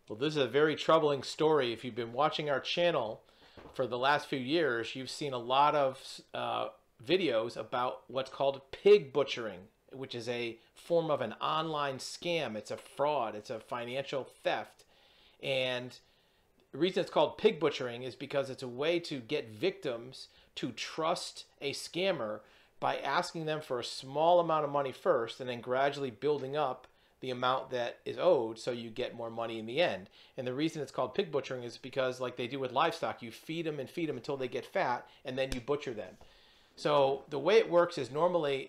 Well, this is a very troubling story. If you've been watching our channel for the last few years, you've seen a lot of videos about what's called pig butchering, which is a form of an online scam. It's a fraud. It's a financial theft. And the reason it's called pig butchering is because it's a way to get victims to trust a scammer by asking them for a small amount of money first and then gradually building up the amount that is owed so you get more money in the end. And the reason it's called pig butchering is because, like they do with livestock, you feed them and feed them until they get fat and then you butcher them. So the way it works is normally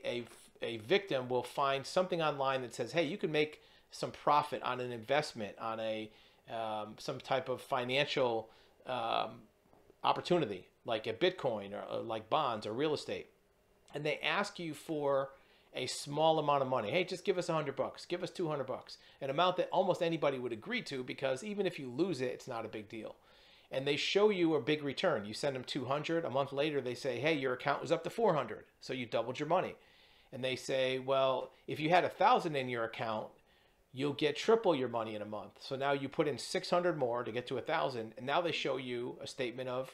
a victim will find something online that says, hey, you can make some profit on an investment, on a some type of financial opportunity, like a Bitcoin or like bonds or real estate. And they ask you for a small amount of money. Hey, just give us $100, give us $200, an amount that almost anybody would agree to, because even if you lose it, it's not a big deal. And they show you a big return. You send them 200. A month later, they say, hey, your account was up to 400, so you doubled your money. And they say, well, if you had 1,000 in your account, you'll get triple your money in a month. So now you put in 600 more to get to 1,000, and now they show you a statement of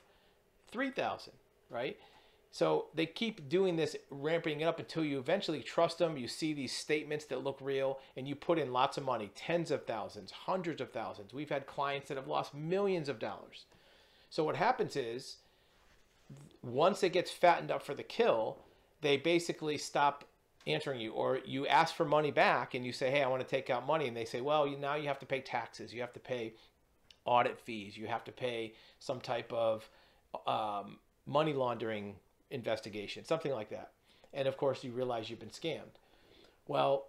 3,000, right? So they keep doing this, ramping it up until you eventually trust them. You see these statements that look real, and you put in lots of money, tens of thousands, hundreds of thousands. We've had clients that have lost millions of dollars. So what happens is, once it gets fattened up for the kill, they basically stop answering you, or you ask for money back and you say, hey, I want to take out money. And they say, well, now you have to pay taxes. You have to pay audit fees. You have to pay some type of money laundering investigation, something like that. And of course, you realize you've been scammed. Well,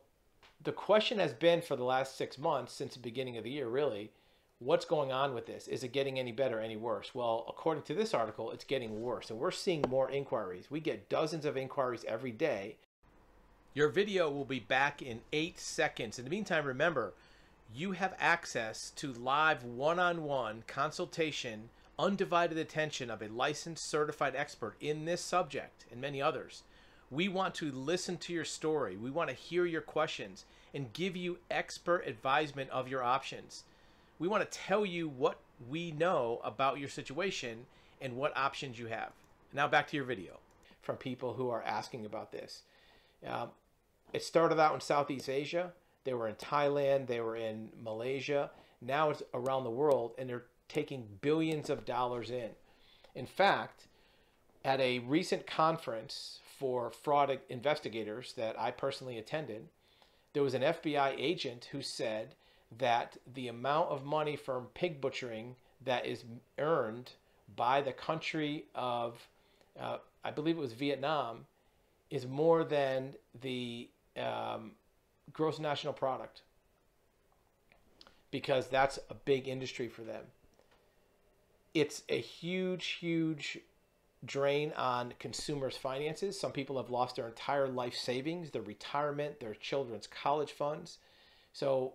the question has been for the last 6 months, since the beginning of the year, really, what's going on with this? Is it getting any better, any worse? Well, according to this article, it's getting worse. And we're seeing more inquiries. We get dozens of inquiries every day. Your video will be back in 8 seconds. In the meantime, remember, you have access to live one-on-one consultation, undivided attention of a licensed certified expert in this subject and many others. We want to listen to your story. We want to hear your questions and give you expert advisement of your options. We want to tell you what we know about your situation and what options you have. Now back to your video. From people who are asking about this. It started out in Southeast Asia. They were in Thailand. They were in Malaysia. Now it's around the world, and they're taking billions of dollars in. In fact, at a recent conference for fraud investigators that I personally attended, there was an FBI agent who said that the amount of money from pig butchering that is earned by the country of, I believe it was Vietnam, is more than the gross national product, because that's a big industry for them. It's a huge, huge drain on consumers' finances. Some people have lost their entire life savings, their retirement, their children's college funds. So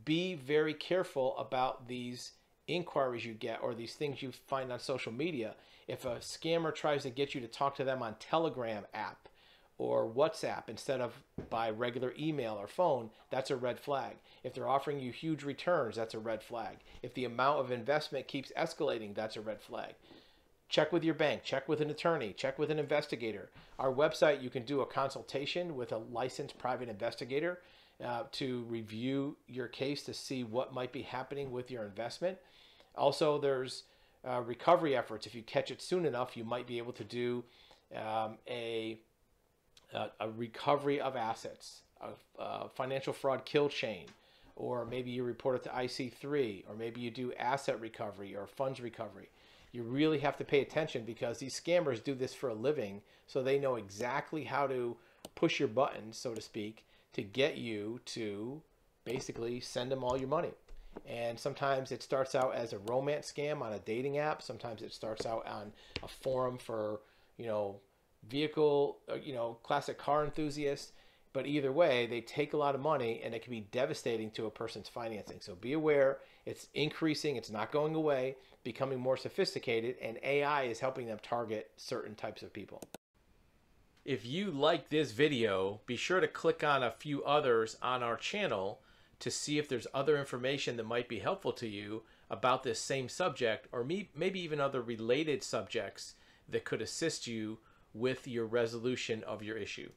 be very careful about these inquiries you get or these things you find on social media. If a scammer tries to get you to talk to them on Telegram app or WhatsApp instead of by regular email or phone, that's a red flag. If they're offering you huge returns, that's a red flag. If the amount of investment keeps escalating, that's a red flag. Check with your bank, check with an attorney, check with an investigator. Our website, you can do a consultation with a licensed private investigator to review your case to see what might be happening with your investment. Also, there's recovery efforts. If you catch it soon enough, you might be able to do a recovery of assets, a financial fraud kill chain, or maybe you report it to IC3, or maybe you do asset recovery or funds recovery. You really have to pay attention because these scammers do this for a living, so they know exactly how to push your buttons, so to speak, to get you to basically send them all your money. And sometimes it starts out as a romance scam on a dating app. Sometimes it starts out on a forum for, vehicle, classic car enthusiasts. But either way, they take a lot of money and it can be devastating to a person's financing. So be aware, it's increasing, it's not going away, becoming more sophisticated, and AI is helping them target certain types of people. If you like this video, be sure to click on a few others on our channel to see if there's other information that might be helpful to you about this same subject, or maybe even other related subjects that could assist you with your resolution of your issue.